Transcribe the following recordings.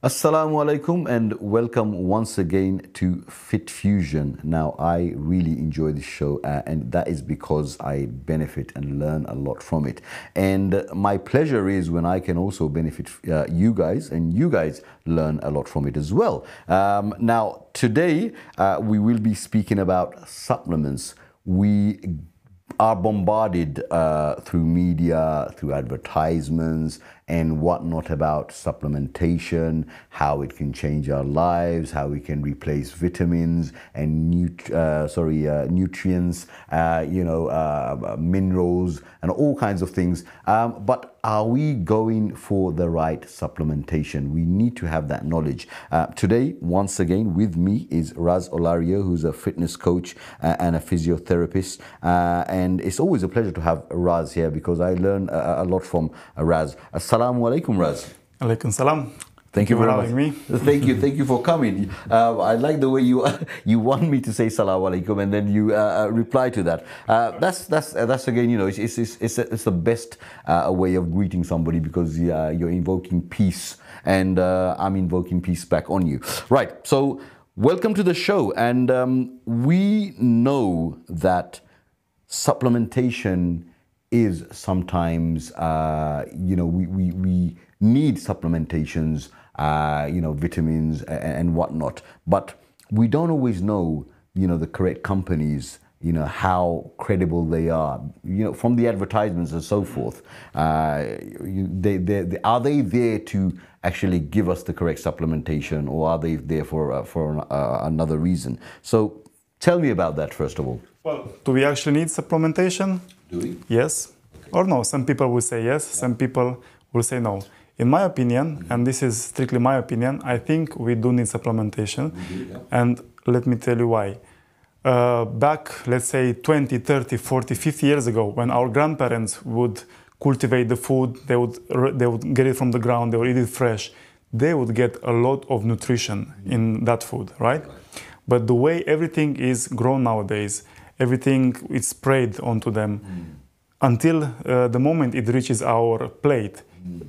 Assalamu alaikum and welcome once again to Fit Fusion. Now, I really enjoy this show and that is because I benefit and learn a lot from it. And my pleasure is when I can also benefit you guys and you guys learn a lot from it as well. Now, today we will be speaking about supplements. We are bombarded through media, through advertisements and whatnot about supplementation, how it can change our lives, how we can replace vitamins and nutrients, minerals and all kinds of things. But are we going for the right supplementation? We need to have that knowledge. Today, once again, with me is Raz Olario, who's a fitness coach and a physiotherapist. And it's always a pleasure to have Raz here because I learn a lot from Raz. Assalamu alaikum, Raz. Alaikum salam. Thank you for very having much. me. Thank you for coming. I like the way you want me to say salam alaikum and then you reply to that. That's again, it's the best way of greeting somebody because you're invoking peace and I'm invoking peace back on you. Right. So welcome to the show, and we know that supplementation is sometimes we need supplementations, vitamins and whatnot, but we don't always know the correct companies, how credible they are, from the advertisements and so forth. Are they there to actually give us the correct supplementation, or are they there for another reason? So tell me about that first of all. Well, do we actually need supplementation? Do we? Yes or no? Some people will say yes, some people will say no. In my opinion, and this is strictly my opinion, I think we do need supplementation. And let me tell you why. Back, let's say 20, 30, 40, 50 years ago, when our grandparents would cultivate the food, they would get it from the ground, they would eat it fresh, they would get a lot of nutrition in that food, right? But the way everything is grown nowadays, everything is sprayed onto them until the moment it reaches our plate.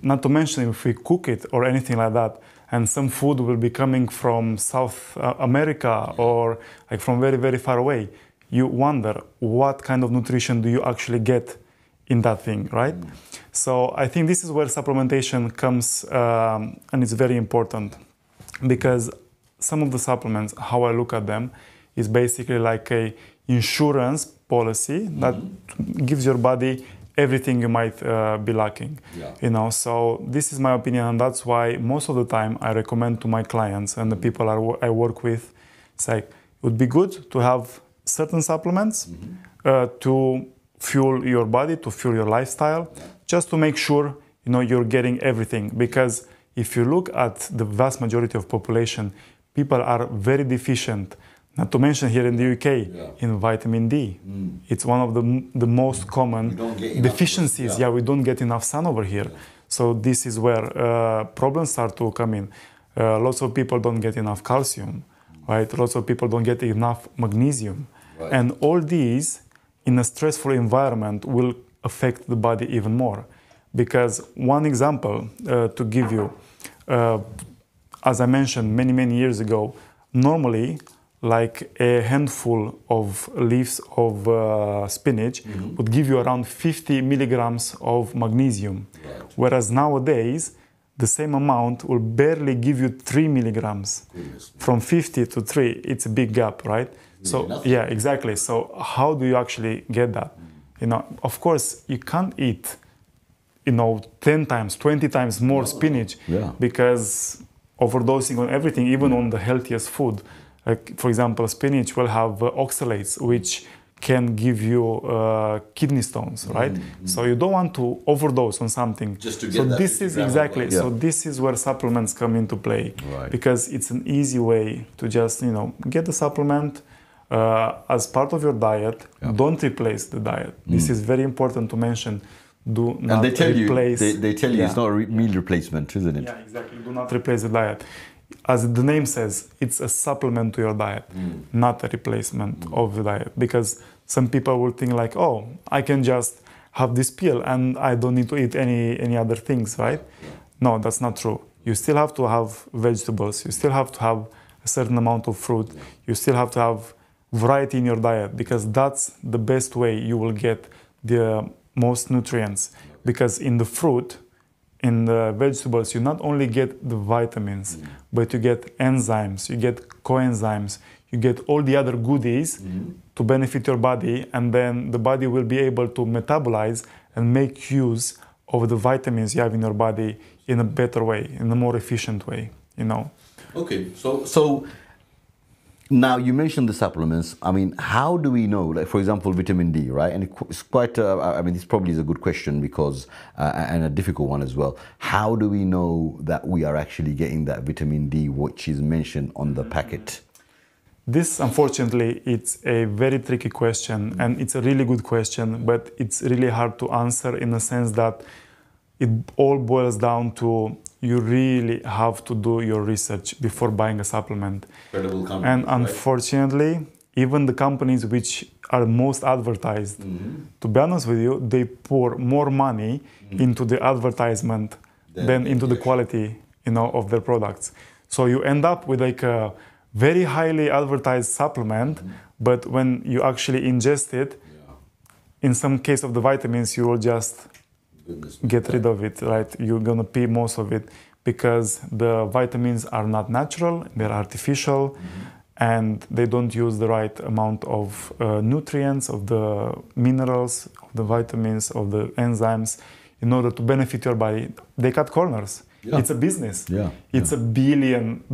Not to mention if we cook it or anything like that, and some food will be coming from South America or like from very, very far away. You wonder what kind of nutrition do you actually get in that thing, right? So I think this is where supplementation comes and it's very important, because some of the supplements, how I look at them, is basically like a insurance policy that gives your body everything you might be lacking. So this is my opinion, and that's why most of the time I recommend to my clients and the people I work with, it's like, it would be good to have certain supplements to fuel your body, to fuel your lifestyle, just to make sure you're getting everything. Because if you look at the vast majority of population, people are very deficient. Not to mention here in the UK, in vitamin D. It's one of the most common deficiencies. We don't get enough sun over here. So this is where problems start to come in. Lots of people don't get enough calcium, right? Lots of people don't get enough magnesium. And all these, in a stressful environment, will affect the body even more. Because one example to give you, as I mentioned many years ago, normally, like a handful of leaves of spinach would give you around 50 milligrams of magnesium. Whereas nowadays, the same amount will barely give you 3 milligrams. From 50 to 3, it's a big gap, right? So, yeah, exactly. So how do you actually get that? Of course, you can't eat, 10 times, 20 times more spinach because overdosing on everything, even on the healthiest food. Like, for example, spinach will have oxalates, which can give you kidney stones, right? So you don't want to overdose on something. Just to get this is exactly. So this is where supplements come into play, because it's an easy way to just get the supplement as part of your diet. Don't replace the diet. This is very important to mention. Do not replace. They tell you it's not a meal replacement, isn't it? Yeah, exactly. Do not replace the diet. As the name says, it's a supplement to your diet, not a replacement of the diet. Because some people will think like, oh, I can just have this pill and I don't need to eat any other things, right? No, that's not true. you still have to have vegetables, you still have to have a certain amount of fruit, you still have to have variety in your diet, because that's the best way you will get the most nutrients. Because in the fruit, in the vegetables, you not only get the vitamins, but you get enzymes, you get coenzymes, you get all the other goodies to benefit your body, and then the body will be able to metabolize and make use of the vitamins you have in your body in a better way, in a more efficient way, you know. Okay, so now you mentioned the supplements. I mean, how do we know, like for example, vitamin D, right? And it's quite, I mean, this probably is a good question because, and a difficult one as well. How do we know that we are actually getting that vitamin D, which is mentioned on the packet? This, unfortunately, it's a very tricky question, and it's a really good question, but it's really hard to answer in the sense that it all boils down to you really have to do your research before buying a supplement. Credible companies, and unfortunately, right? Even the companies which are most advertised, to be honest with you, they pour more money into the advertisement than into the quality, you know, of their products. So you end up with like a very highly advertised supplement, but when you actually ingest it, in some case of the vitamins, you will just get rid of it, right? You're gonna pee most of it because the vitamins are not natural, they're artificial, and they don't use the right amount of nutrients, of the minerals, of the vitamins, of the enzymes in order to benefit your body. They cut corners. Yeah. It's a business. Yeah. It's a $1 billion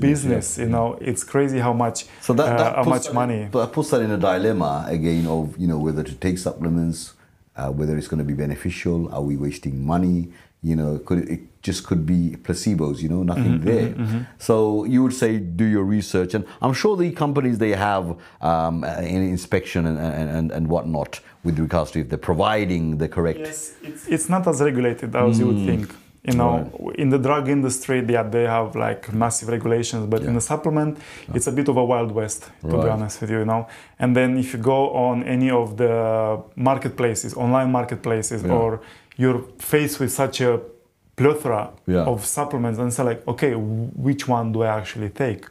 business. You know, it's crazy how much how much money. But that puts that in a dilemma again of, you know, whether to take supplements, whether it's going to be beneficial. Are we wasting money? You know, it just could be placebos, you know, nothing there. So you would say do your research, and I'm sure the companies, they have an inspection and whatnot with regards to if they're providing the correct. Yes, it's not as regulated as you would think. You know, in the drug industry, they have like massive regulations, but in the supplement, it's a bit of a wild west, to be honest with you, you know. And then if you go on any of the marketplaces, online marketplaces, or you're faced with such a plethora of supplements, and say like, okay, which one do I actually take?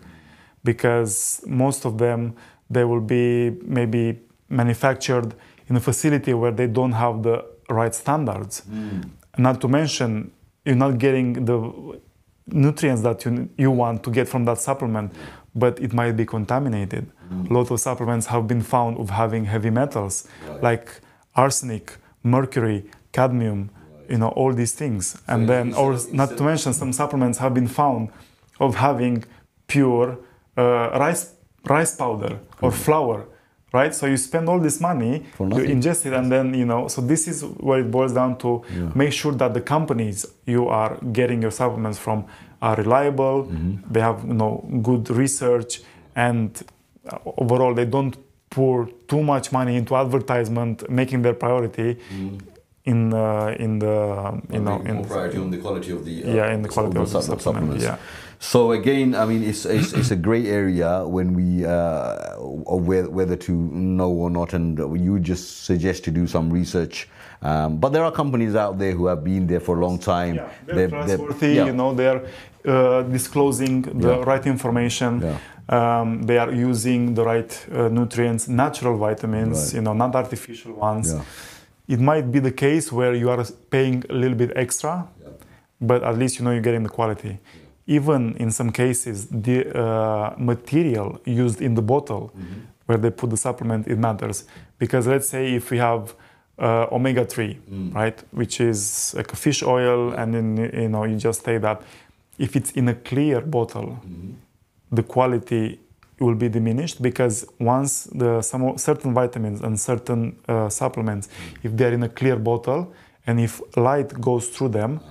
Because most of them, they will be maybe manufactured in a facility where they don't have the right standards. Not to mention, you're not getting the nutrients that you want to get from that supplement, but it might be contaminated. A lot of supplements have been found of having heavy metals like arsenic, mercury, cadmium, you know, all these things. And then, or not to mention, some supplements have been found of having pure rice powder or flour. Right, so you spend all this money, you ingest it, and then, you know, so this is where it boils down to make sure that the companies you are getting your supplements from are reliable, they have, you know, good research, and overall they don't pour too much money into advertisement, making their priority in priority on the quality of the in the quality of the supplements. Yeah. So again, I mean, it's a gray area when we whether to know or not, and you just suggest to do some research. But there are companies out there who have been there for a long time. Yeah, they're trustworthy. You know, they're disclosing the right information. They are using the right nutrients, natural vitamins. You know, not artificial ones. It might be the case where you are paying a little bit extra, but at least you know you're getting the quality. Even in some cases, the material used in the bottle where they put the supplement, it matters. Because let's say if we have omega-3, right, which is like a fish oil, and then, you know, you just say that if it's in a clear bottle, the quality will be diminished, because once certain vitamins and certain supplements, if they're in a clear bottle, and if light goes through them,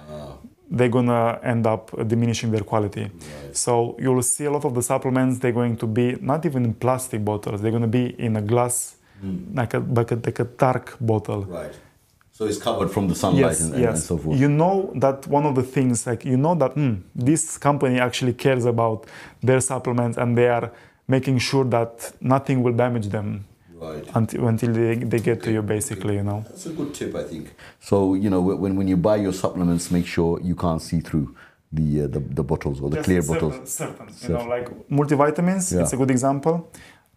they're gonna end up diminishing their quality. So you'll see a lot of the supplements, they're going to be not even in plastic bottles, they're gonna be in a glass, like a dark bottle. Right. So it's covered from the sunlight and so forth. You know that one of the things, like, you know that this company actually cares about their supplements, and they are making sure that nothing will damage them. Until they get to you, basically, you know. That's a good tip, I think. So, you know, when you buy your supplements, make sure you can't see through. the bottles or the Just clear certain, bottles? certain. You know, like multivitamins, Yeah. it's a good example.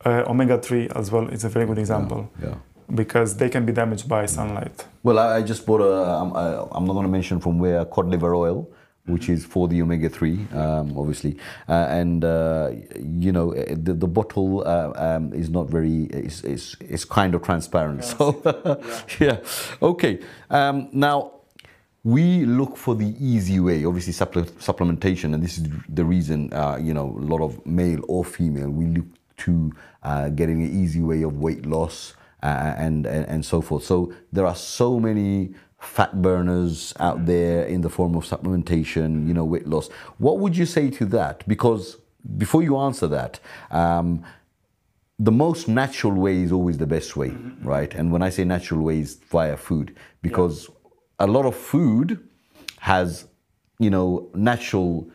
Omega-3 as well is a very good example. Yeah. Because they can be damaged by sunlight. Well, I just bought I'm not going to mention from where, cod liver oil, which is for the omega-3, obviously. You know, the bottle is not very, it's kind of transparent. Yeah, So, yeah. Okay. Now, we look for the easy way, obviously supplementation, and this is the reason, you know, a lot of male or female, we look to getting an easy way of weight loss and so forth. So there are so many fat burners out there in the form of supplementation, you know, weight loss. What would you say to that? Because before you answer that, the most natural way is always the best way, right? And when I say natural way, is via food, because a lot of food has, you know, natural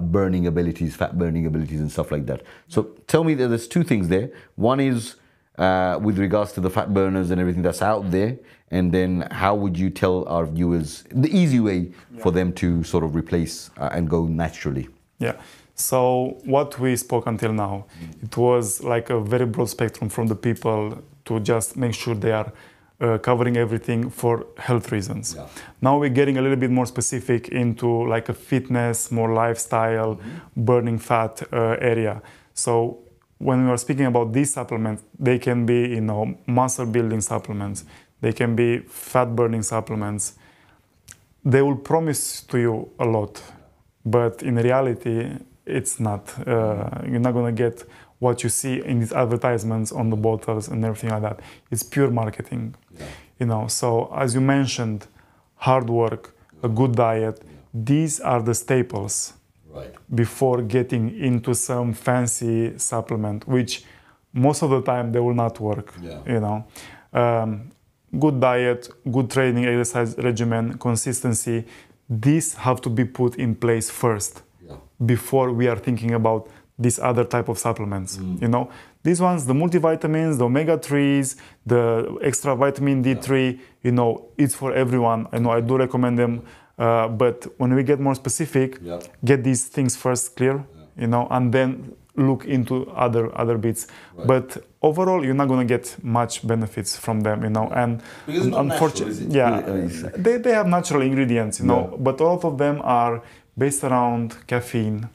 burning abilities, fat burning abilities and stuff like that. So tell me that there's two things there. One is with regards to the fat burners and everything that's out there, and then how would you tell our viewers the easy way for them to sort of replace and go naturally? Yeah. So what we spoke until now, it was like a very broad spectrum from the people to just make sure they are covering everything for health reasons. Yeah. Now we're getting a little bit more specific into like a fitness, more lifestyle, burning fat area. So when we are speaking about these supplements, they can be, you know, muscle building supplements. They can be fat burning supplements. They will promise to you a lot, but in reality, it's not. You're not gonna get what you see in these advertisements on the bottles and everything like that. It's pure marketing, you know. So as you mentioned, hard work, a good diet, these are the staples before getting into some fancy supplement, which most of the time they will not work, you know. Good diet, good training, exercise regimen, consistency, these have to be put in place first before we are thinking about these other type of supplements. You know, these ones, the multivitamins, the omega-3s, the extra vitamin D3, you know, it's for everyone. I know I do recommend them, but when we get more specific, get these things first clear, you know, and then look into other bits. But overall, you're not going to get much benefits from them, you know. And unfortunately, they have natural ingredients, you know, but all of them are based around caffeine.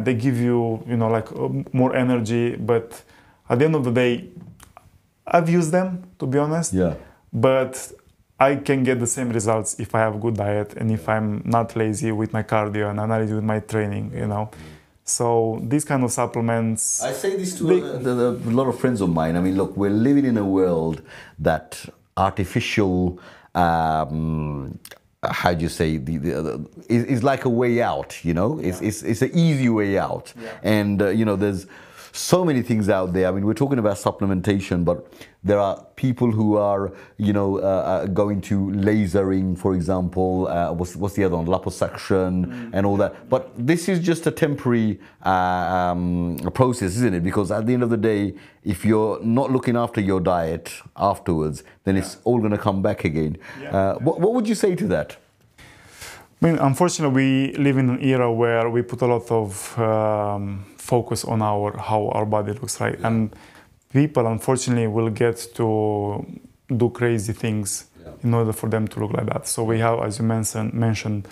They give you, you know, like more energy, but at the end of the day, I've used them, to be honest. But I can get the same results if I have a good diet and if I'm not lazy with my cardio and I'm not lazy with my training, you know. So these kind of supplements... I say this to a lot of friends of mine. I mean, look, we're living in a world that artificial... how do you say, it's like a way out, you know. It's an easy way out. And you know, there's so many things out there. I mean, we're talking about supplementation, but there are people who are, you know, going to lasering, for example. What's the other one? Liposuction and all that. But this is just a temporary process, isn't it? Because at the end of the day, if you're not looking after your diet afterwards, then it's all going to come back again. What would you say to that? I mean, unfortunately, we live in an era where we put a lot of focus on how our body looks, right? And people, unfortunately, will get to do crazy things in order for them to look like that. So we have, as you mentioned,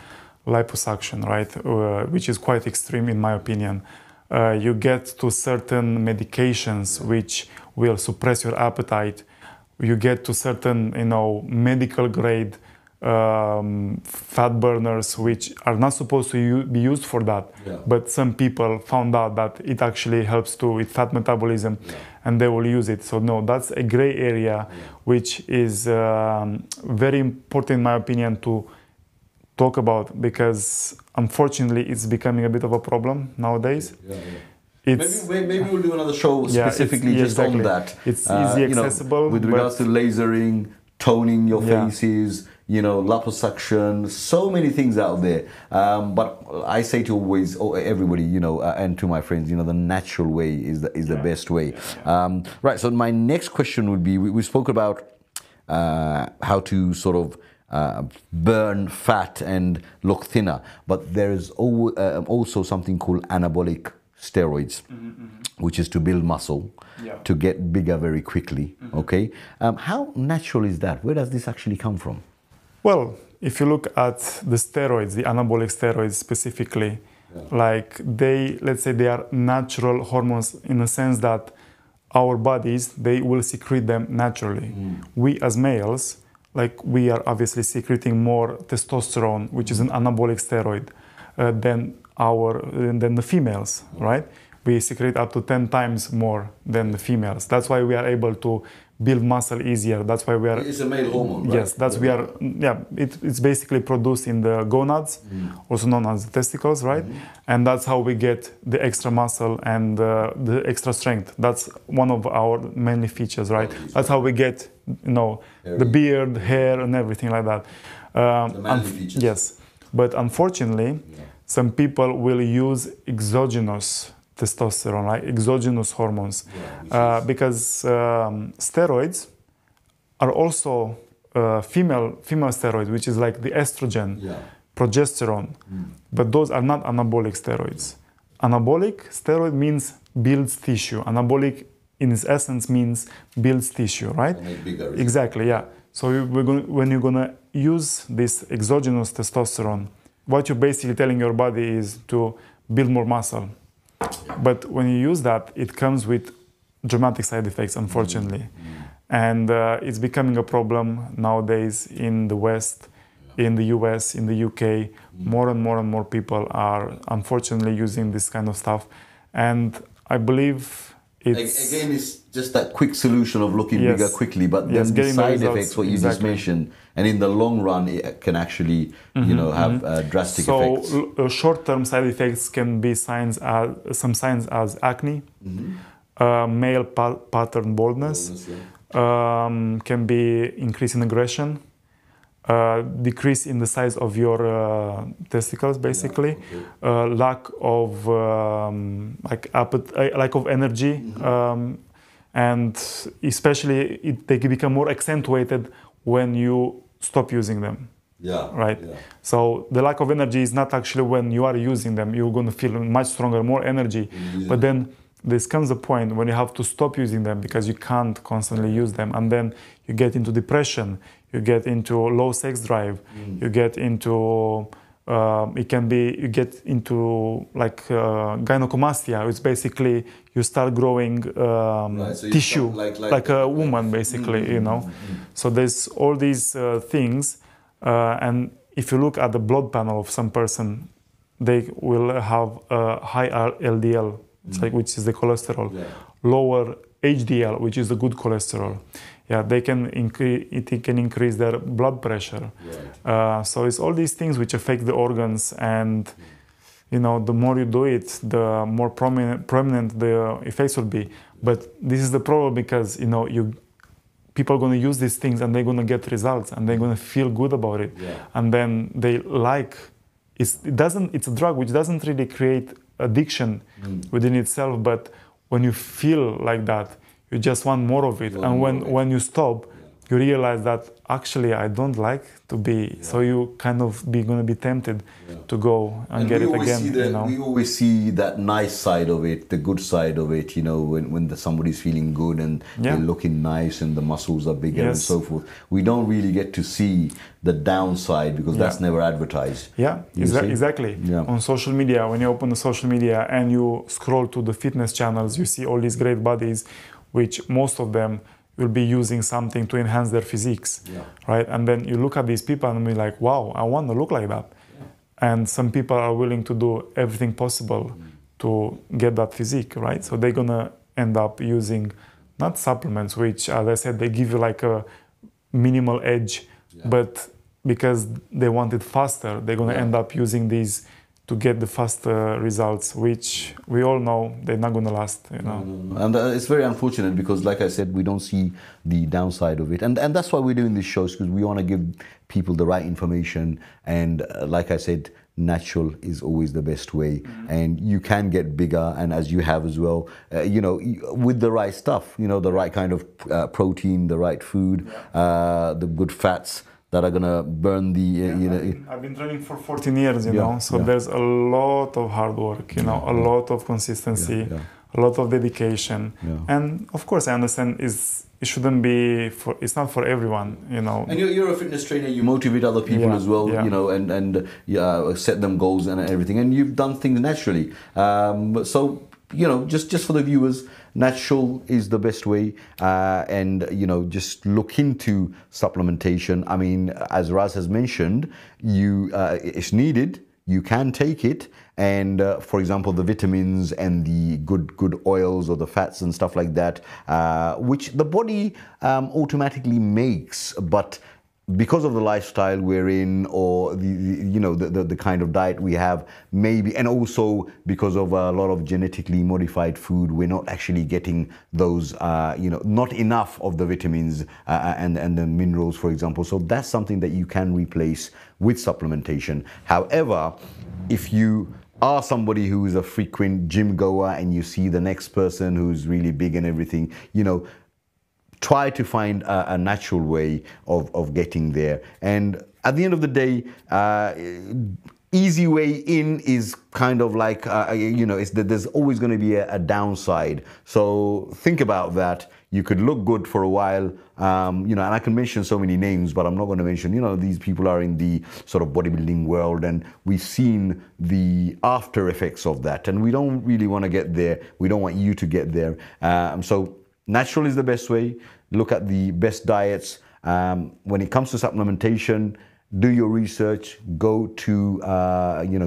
liposuction, right? Which is quite extreme, in my opinion. You get to certain medications which will suppress your appetite. You get to certain, you know, medical grade fat burners which are not supposed to be used for that, but some people found out that it actually helps with fat metabolism, and they will use it. So no, that's a gray area which is very important, in my opinion, to talk about, because unfortunately it's becoming a bit of a problem nowadays. Maybe we'll do another show specifically just on that. It's easy, accessible, you know, with regards to lasering, toning your faces, you know, liposuction, so many things out there. But I say to everybody, you know, and to my friends, you know, the natural way is the best way. Right. So my next question would be: we spoke about how to sort of burn fat and look thinner. But there is also something called anabolic steroids, which is to build muscle, to get bigger very quickly. Okay, how natural is that? Where does this actually come from? Well, if you look at the steroids, the anabolic steroids specifically, like let's say they are natural hormones in the sense that our bodies, they will secrete them naturally. We as males, like we are obviously secreting more testosterone, which is an anabolic steroid, than the females, right? We secrete up to 10 times more than the females. That's why we are able to build muscle easier. That's why we are. It's a male hormone, right? Yes, that's we are. Yeah, it's basically produced in the gonads, also known as the testicles, right? And that's how we get the extra muscle and the extra strength. That's one of our main features, right? That's how we get, the beard, hair, and everything like that. The manly features. Yes, but unfortunately, some people will use exogenous testosterone, like exogenous hormones, because steroids are also female steroids, which is like the estrogen, progesterone, but those are not anabolic steroids. Anabolic steroid means builds tissue. Anabolic, in its essence, means builds tissue, right? Make bigger. Exactly, yeah. So when you're gonna use this exogenous testosterone, what you're basically telling your body is to build more muscle. But when you use that, it comes with dramatic side effects, unfortunately. And it's becoming a problem nowadays in the West, in the US, in the UK. More and more people are unfortunately using this kind of stuff. And I believe it's... Again, it's just that quick solution of looking bigger quickly, but then the side effects, what you just mentioned, and in the long run, it can actually, have drastic effects. So short-term side effects can be some signs as acne, male pattern baldness, can be increase in aggression, decrease in the size of your testicles, basically, lack of lack of energy, and especially they can become more accentuated when you stop using them. Right. So the lack of energy is not actually when you are using them. You're going to feel much stronger, more energy. But then there comes a point when you have to stop using them because you can't constantly use them, and then you get into depression. You get into low sex drive. You get into you get into like gynecomastia. It's basically you start growing so tissue like a woman, basically. So there's all these things, and if you look at the blood panel of some person, they will have a high LDL, which is the cholesterol, lower HDL, which is the good cholesterol. They can increase their blood pressure. So it's all these things which affect the organs, and the more you do it, the more prominent the effects will be. But this is the problem because people are going to use these things and they're going to get results and they're going to feel good about it, and then they it's a drug which doesn't really create addiction within itself, but when you feel like that, you just want more of it. And when you stop, you realize that actually I don't like to be. So you kind of going to be tempted to go and get it again. We always see that nice side of it, the good side of it, when somebody's feeling good and they're looking nice and the muscles are bigger and so forth. We don't really get to see the downside because that's never advertised. Exactly. On social media, when you open the social media and you scroll to the fitness channels, you see all these great bodies, which most of them will be using something to enhance their physiques, right? And then you look at these people and be like, wow, I want to look like that. And some people are willing to do everything possible to get that physique, right? So they're going to end up using not supplements, which, as I said, they give you like a minimal edge, but because they want it faster, they're going to end up using these to get the fast results, which we all know they're not going to last. And it's very unfortunate because, like I said, we don't see the downside of it, and that's why we're doing these shows, because we want to give people the right information. And like I said, natural is always the best way, and you can get bigger, and as you have as well, with the right stuff, the right kind of protein, the right food, the good fats, that are gonna burn the I've been training for 14 years, you Yeah, know, so yeah. there's a lot of hard work, you know, a lot of consistency, a lot of dedication, and of course I understand it shouldn't be for, it's not for everyone, you know. And you're a fitness trainer, you motivate other people as well, you know, and set them goals and everything, and you've done things naturally. So, you know, just for the viewers, natural is the best way, and, you know, just look into supplementation. I mean, as Raz has mentioned, it's needed. You can take it, and for example, the vitamins and the good oils or the fats and stuff like that, which the body automatically makes, but because of the lifestyle we're in, or the kind of diet we have, maybe, and also because of a lot of genetically modified food, we're not actually getting those, not enough of the vitamins and the minerals, for example. So that's something that you can replace with supplementation. However, if you are somebody who is a frequent gym goer and you see the next person who's really big and everything, you know, try to find a natural way of getting there. And at the end of the day, easy way in is kind of like, there's always going to be a downside. So think about that. You could look good for a while, and I can mention so many names, but I'm not going to mention, these people are in the sort of bodybuilding world, and we've seen the after effects of that, and we don't really want to get there. We don't want you to get there. So natural is the best way. Look at the best diets. When it comes to supplementation, do your research. Go to,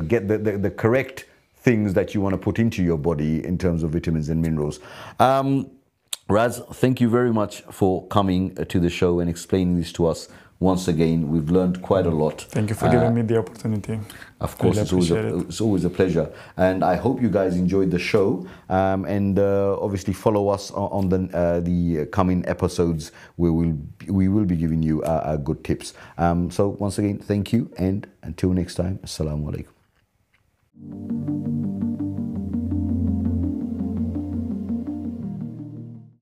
get the correct things that you want to put into your body in terms of vitamins and minerals. Raz, thank you very much for coming to the show and explaining this to us. Once again, we've learned quite a lot. Thank you for giving me the opportunity. Of course, really it's always a pleasure. And I hope you guys enjoyed the show. And obviously follow us on the coming episodes. We will be giving you good tips. So once again, thank you. And until next time, Assalamu alaikum.